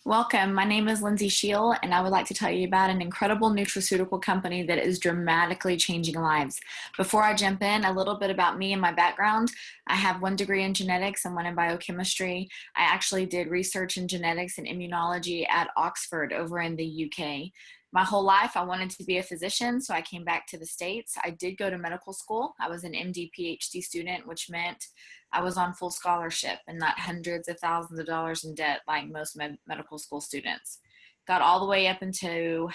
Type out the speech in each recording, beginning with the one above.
Welcome. My name is Lindsay Shield, and I would like to tell you about an incredible nutraceutical company that is dramatically changing lives. Before I jump in, a little bit about me and my background. I have one degree in genetics and one in biochemistry. I actually did research in genetics and immunology at Oxford over in the UK. My whole life, I wanted to be a physician, so I came back to the States. I did go to medical school. I was an MD, PhD student, which meant I was on full scholarship and not hundreds of thousands of dollars in debt like most medical school students. Got all the way up into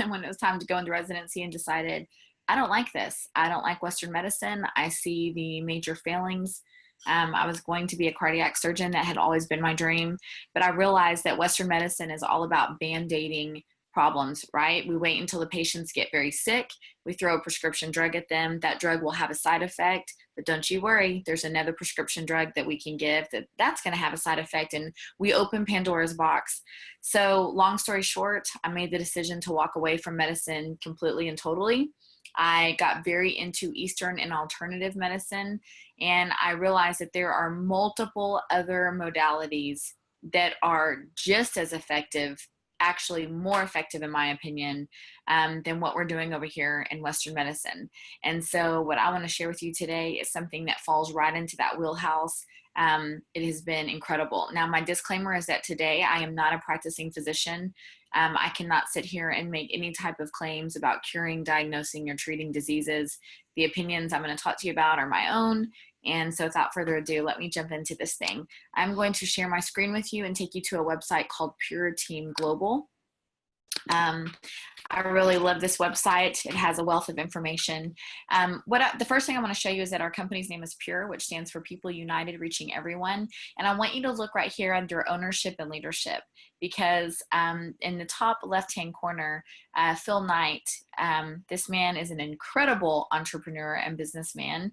when it was time to go into residency and decided, I don't like this. I don't like Western medicine. I see the major failings. I was going to be a cardiac surgeon. That had always been my dream. But I realized that Western medicine is all about band-aiding problems, right? We wait until the patients get very sick. We throw a prescription drug at them. That drug will have a side effect, but don't you worry. There's another prescription drug that we can give that's going to have a side effect, and we open Pandora's box. So long story short, I made the decision to walk away from medicine completely and totally. I got very into Eastern and alternative medicine, and I realized that there are multiple other modalities that are just as effective, actually more effective in my opinion, than what we're doing over here in Western medicine. And so what I want to share with you today is something that falls right into that wheelhouse. It has been incredible. Now, my disclaimer is that today I am not a practicing physician. I cannot sit here and make any type of claims about curing, diagnosing, or treating diseases. The opinions I'm going to talk to you about are my own. And so without further ado, let me jump into this thing. I'm going to share my screen with you and take you to a website called Pure Team Global. I really love this website. It has a wealth of information. The first thing I want to show you is that our company's name is Pure, which stands for People United, Reaching Everyone. And I want you to look right here under ownership and leadership, because in the top left-hand corner, Phil Knight, this man is an incredible entrepreneur and businessman,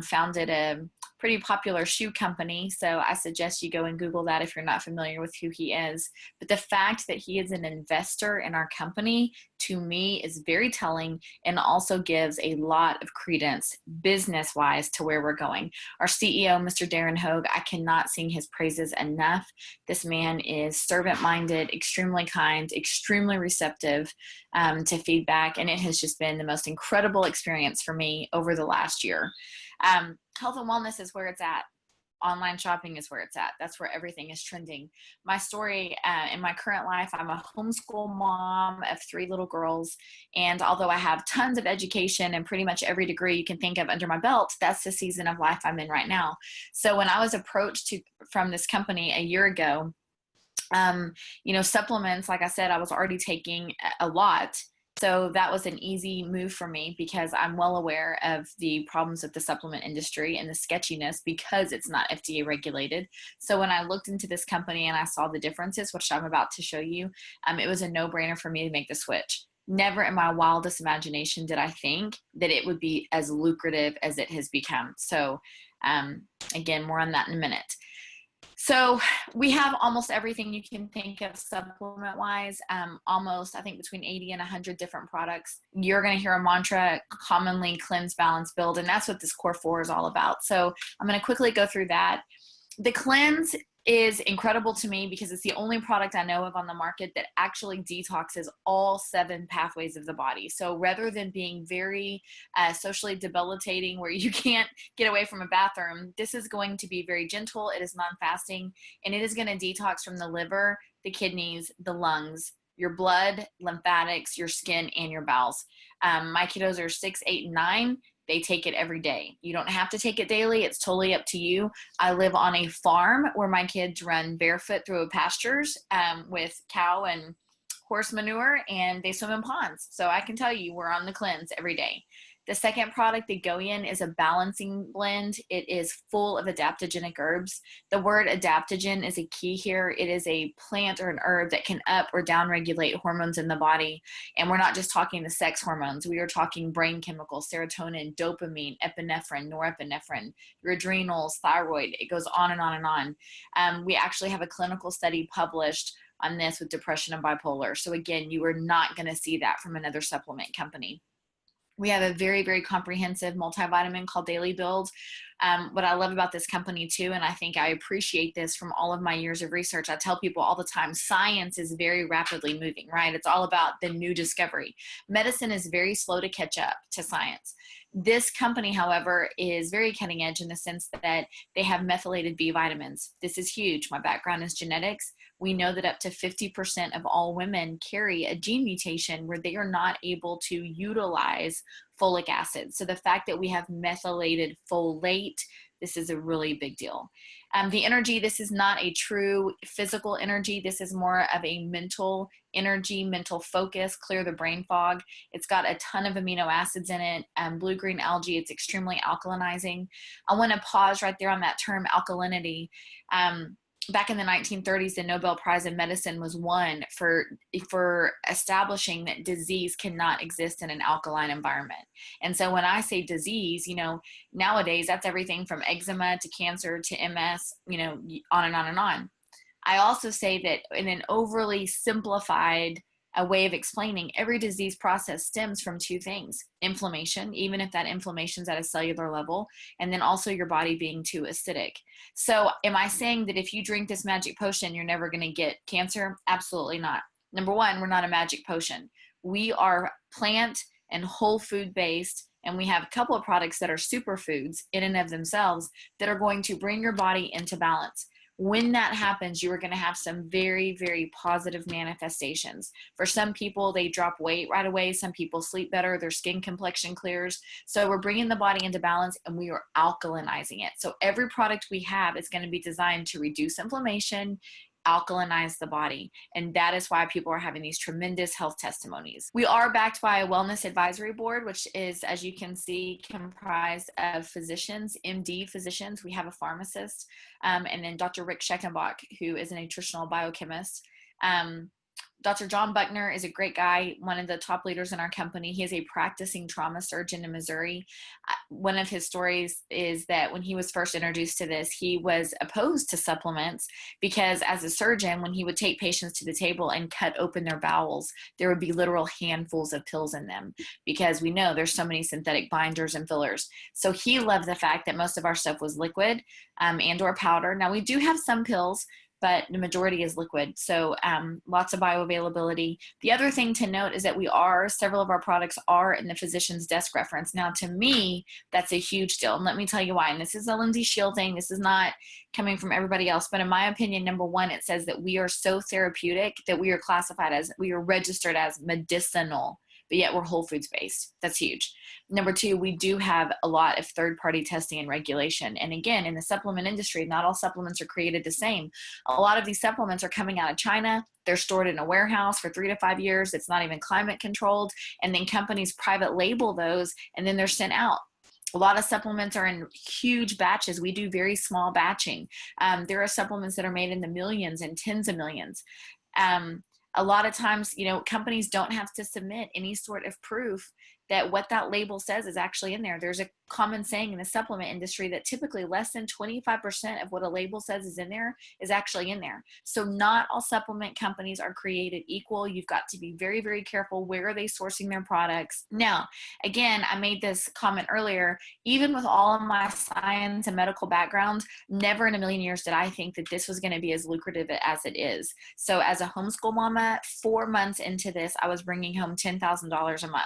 founded a pretty popular shoe company. So I suggest you go and Google that if you're not familiar with who he is. But the fact that he is an investor in our company, to me, is very telling and also gives a lot of credence business-wise to where we're going. Our CEO, Mr. Darren Hogue, I cannot sing his praises enough. This man is servant-minded, extremely kind, extremely receptive to feedback, and it has just been the most incredible experience for me over the last year. Health and wellness is where it's at. Online shopping is where it's at. That's where everything is trending. My story in my current life, I'm a homeschool mom of 3 little girls. And although I have tons of education and pretty much every degree you can think of under my belt, that's the season of life I'm in right now. So when I was approached from this company a year ago, supplements, like I said, I was already taking a lot. So that was an easy move for me because I'm well aware of the problems of the supplement industry and the sketchiness because it's not FDA regulated. So when I looked into this company and I saw the differences, which I'm about to show you, it was a no-brainer for me to make the switch. Never in my wildest imagination did I think that it would be as lucrative as it has become. So again, more on that in a minute. So we have almost everything you can think of supplement-wise, almost, I think, between 80 and 100 different products. You're going to hear a mantra, commonly cleanse, balance, build, and that's what this Core 4 is all about. So I'm going to quickly go through that. The cleanse is incredible to me because it's the only product I know of on the market that actually detoxes all 7 pathways of the body. So rather than being very socially debilitating where you can't get away from a bathroom, this is going to be very gentle. It is non-fasting, and it is going to detox from the liver, the kidneys, the lungs, your blood, lymphatics, your skin, and your bowels. My kiddos are 6, 8, and 9. They take it every day. You don't have to take it daily. It's totally up to you. I live on a farm where my kids run barefoot through pastures with cow and horse manure, and they swim in ponds. So I can tell you we're on the cleanse every day. The second product, the Gentian, is a balancing blend. It is full of adaptogenic herbs. The word adaptogen is a key here. It is a plant or an herb that can up or down regulate hormones in the body. And we're not just talking the sex hormones. We are talking brain chemicals, serotonin, dopamine, epinephrine, norepinephrine, your adrenals, thyroid. It goes on and on and on. We actually have a clinical study published on this with depression and bipolar. So again, you are not going to see that from another supplement company. We have a very, very comprehensive multivitamin called Daily Build. What I love about this company too, and I think I appreciate this from all of my years of research, I tell people all the time, science is very rapidly moving, right? It's all about the new discovery. Medicine is very slow to catch up to science. This company, however, is very cutting edge in the sense that they have methylated B vitamins. This is huge. My background is genetics. We know that up to 50% of all women carry a gene mutation where they are not able to utilize folic acid. So the fact that we have methylated folate, this is a really big deal. The energy, this is not a true physical energy. This is more of a mental energy, mental focus, clear the brain fog. It's got a ton of amino acids in it. Blue-green algae, it's extremely alkalinizing. I want to pause right there on that term alkalinity. Back in the 1930s, the Nobel Prize in Medicine was won for establishing that disease cannot exist in an alkaline environment. And so when I say disease, nowadays that's everything from eczema to cancer to MS, on and on and on. I also say that in an overly simplified a way of explaining, every disease process stems from two things: inflammation, even if that inflammation is at a cellular level, and then also your body being too acidic. So am I saying that if you drink this magic potion, you're never going to get cancer? Absolutely not. Number one, we're not a magic potion. We are plant and whole food based, and we have a couple of products that are superfoods in and of themselves that are going to bring your body into balance. When that happens, you are going to have some very, very positive manifestations. For some people, they drop weight right away. Some people sleep better. Their skin complexion clears. So we're bringing the body into balance, and we are alkalinizing it. So every product we have is going to be designed to reduce inflammation, alkalinize the body. And that is why people are having these tremendous health testimonies. We are backed by a wellness advisory board, which is, as you can see, comprised of physicians, MD physicians. We have a pharmacist, and then Dr. Rick Scheckenbach, who is a nutritional biochemist. Dr. John Buckner is a great guy, one of the top leaders in our company. He is a practicing trauma surgeon in Missouri. One of his stories is that when he was first introduced to this, he was opposed to supplements because as a surgeon, when he would take patients to the table and cut open their bowels, there would be literal handfuls of pills in them because we know there's so many synthetic binders and fillers. So he loved the fact that most of our stuff was liquid and or powder. Now we do have some pills, but the majority is liquid. So lots of bioavailability. The other thing to note is that several of our products are in the physician's desk reference. Now, to me, that's a huge deal. And let me tell you why. And this is a Lindsay Shield thing. This is not coming from everybody else. But in my opinion, number one, it says that we are so therapeutic that we are registered as medicinal, but yet we're whole foods based. That's huge. Number two, we do have a lot of third-party testing and regulation. And again, in the supplement industry, not all supplements are created the same. A lot of these supplements are coming out of China. They're stored in a warehouse for 3 to 5 years. It's not even climate controlled. And then companies private label those, and then they're sent out. A lot of supplements are in huge batches. We do very small batching. There are supplements that are made in the millions and tens of millions. A lot of times, companies don't have to submit any sort of proof that what that label says is actually in there. There's a common saying in the supplement industry that typically less than 25% of what a label says is in there is actually in there. So not all supplement companies are created equal. You've got to be very, very careful. Where are they sourcing their products? Now, again, I made this comment earlier, even with all of my science and medical background, never in a million years did I think that this was going to be as lucrative as it is. So as a homeschool mama, 4 months into this, I was bringing home $10,000 a month.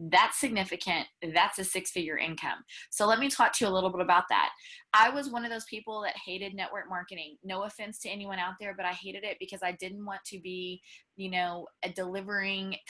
That's significant. That's a 6-figure income. So let me talk to you a little bit about that. I was one of those people that hated network marketing. No offense to anyone out there, but I hated it because I didn't want to be,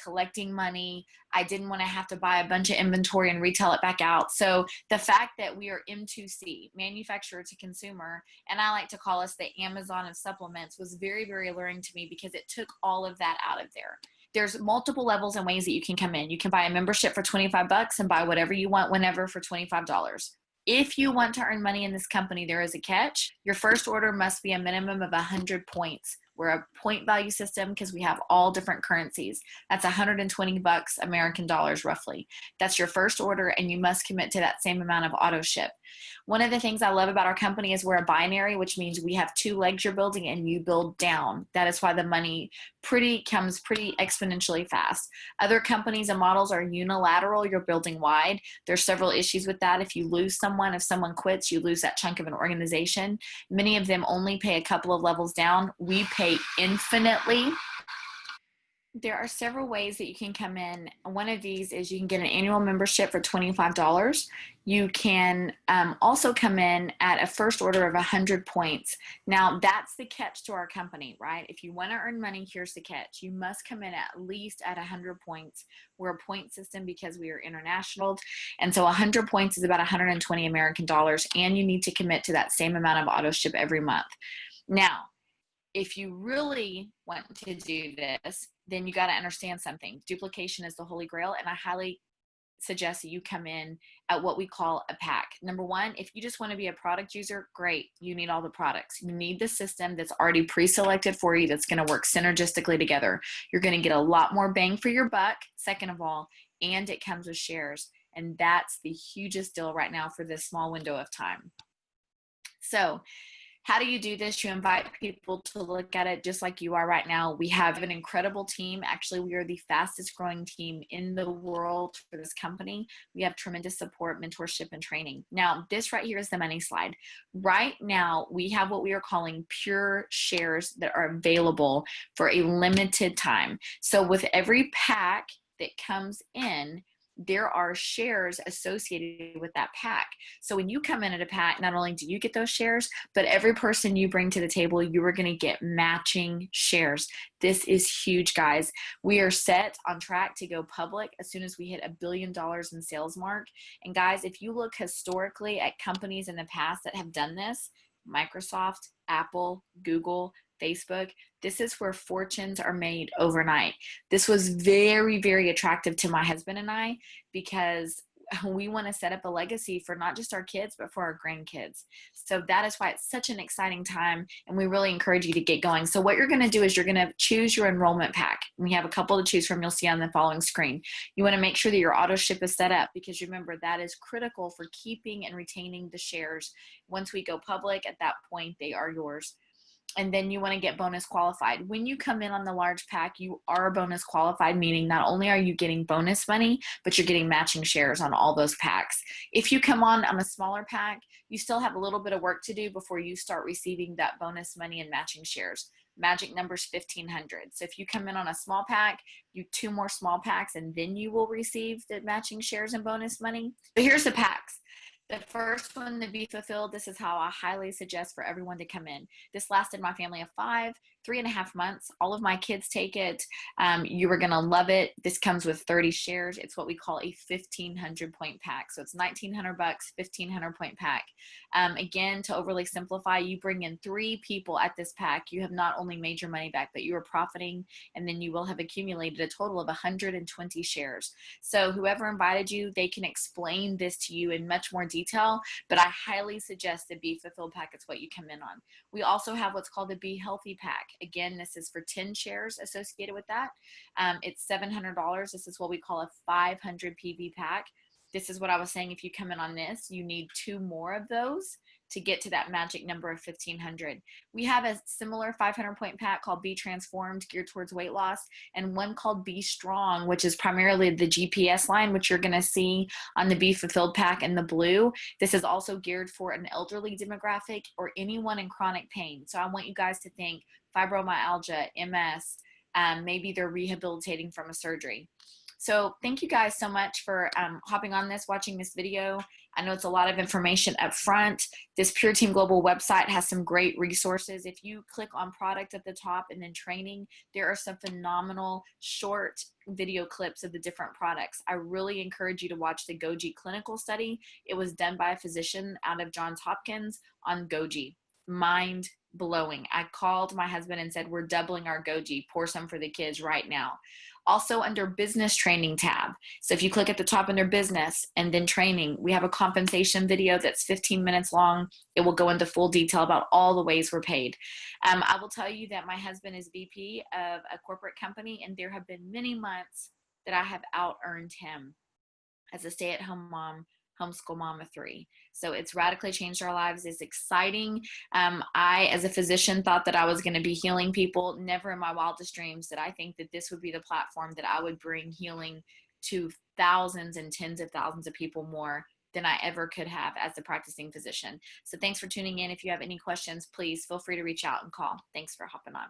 collecting money. I didn't want to have to buy a bunch of inventory and retail it back out. So the fact that we are M2C, manufacturer to consumer, and I like to call us the Amazon of supplements, was very, very alluring to me because it took all of that out of there. There's multiple levels and ways that you can come in. You can buy a membership for $25 and buy whatever you want whenever for $25. If you want to earn money in this company, there is a catch. Your first order must be a minimum of 100 points We're a point value system because we have all different currencies. That's $120 American dollars roughly. That's your first order, and you must commit to that same amount of auto ship. One of the things I love about our company is we're a binary, which means we have two legs you're building and you build down. That is why the money comes pretty exponentially fast. Other companies and models are unilateral. You're building wide. There's several issues with that. If you lose someone, if someone quits, you lose that chunk of an organization. Many of them only pay a couple of levels down. We pay infinitely. There are several ways that you can come in. One of these is you can get an annual membership for $25. You can also come in at a first order of 100 points. Now, that's the catch to our company, right? If you want to earn money, here's the catch. You must come in at least at 100 points. We're a point system because we are international. And so 100 points is about 120 American dollars, and you need to commit to that same amount of auto ship every month. Now, if you really want to do this, then you got to understand something. Duplication is the holy grail, and I highly suggest that you come in at what we call a pack. Number one, if you just want to be a product user, great. You need all the products. You need the system that's already pre-selected for you that's going to work synergistically together. You're going to get a lot more bang for your buck, second of all, and it comes with shares. And that's the hugest deal right now for this small window of time. So, how do you do this? You invite people to look at it just like you are right now. We have an incredible team. Actually, we are the fastest growing team in the world for this company. We have tremendous support, mentorship, and training. Now, this right here is the money slide. Right now, we have what we are calling pure shares that are available for a limited time. So with every pack that comes in, there are shares associated with that pack. So when you come in at a pack, not only do you get those shares, but every person you bring to the table, you are going to get matching shares. This is huge, guys. We are set on track to go public as soon as we hit $1 billion in sales mark. And guys, if you look historically at companies in the past that have done this, Microsoft, Apple, Google, Facebook, this is where fortunes are made overnight. This was very, very attractive to my husband and I because we want to set up a legacy for not just our kids, but for our grandkids. So that is why it's such an exciting time, and we really encourage you to get going. So what you're going to do is you're going to choose your enrollment pack. We have a couple to choose from. You'll see on the following screen. You want to make sure that your auto ship is set up because remember, that is critical for keeping and retaining the shares. Once we go public, at that point, they are yours. And then you want to get bonus qualified. When you come in on the large pack, you are bonus qualified, meaning not only are you getting bonus money, but you're getting matching shares on all those packs. If you come on a smaller pack, you still have a little bit of work to do before you start receiving that bonus money and matching shares. Magic number is 1,500. So if you come in on a small pack, you 2 more small packs, and then you will receive the matching shares and bonus money. But here's the packs. The first one to be fulfilled, this is how I highly suggest for everyone to come in. This lasted my family of 3.5 months. All of my kids take it. You are going to love it. This comes with 30 shares. It's what we call a 1,500 point pack. So it's $1,900, 1,500 point pack. Again, to overly simplify, you bring in 3 people at this pack. You have not only made your money back, but you are profiting, and then you will have accumulated a total of 120 shares. So whoever invited you, they can explain this to you in much more detail, but I highly suggest the Be Fulfilled pack. It's what you come in on. We also have what's called the Be Healthy pack. Again, this is for 10 shares associated with that. It's $700. This is what we call a 500 PV pack. This is what I was saying. If you come in on this, you need 2 more of those to get to that magic number of 1,500. We have a similar 500 point pack called Be Transformed, geared towards weight loss, and one called Be Strong, which is primarily the GPS line, which you're going to see on the Be Fulfilled pack in the blue. This is also geared for an elderly demographic or anyone in chronic pain. So I want you guys to think fibromyalgia, MS, maybe they're rehabilitating from a surgery. So thank you guys so much for hopping on this, watching this video. I know it's a lot of information up front. This Pure Team Global website has some great resources. If you click on product at the top and then training, there are some phenomenal short video clips of the different products. I really encourage you to watch the Goji clinical study. It was done by a physician out of Johns Hopkins on Goji. mind blowing. I called my husband and said, we're doubling our goji, pour some for the kids right now. Also under business training tab. So if you click at the top under business and then training, we have a compensation video that's 15 minutes long. It will go into full detail about all the ways we're paid. I will tell you that my husband is VP of a corporate company, and there have been many months that I have out earned him as a stay-at-home mom, homeschool mom of 3. So it's radically changed our lives. It's exciting. I, as a physician, thought that I was going to be healing people. Never in my wildest dreams did I think that this would be the platform that I would bring healing to thousands and tens of thousands of people more than I ever could have as a practicing physician. So thanks for tuning in. If you have any questions, please feel free to reach out and call. Thanks for hopping on.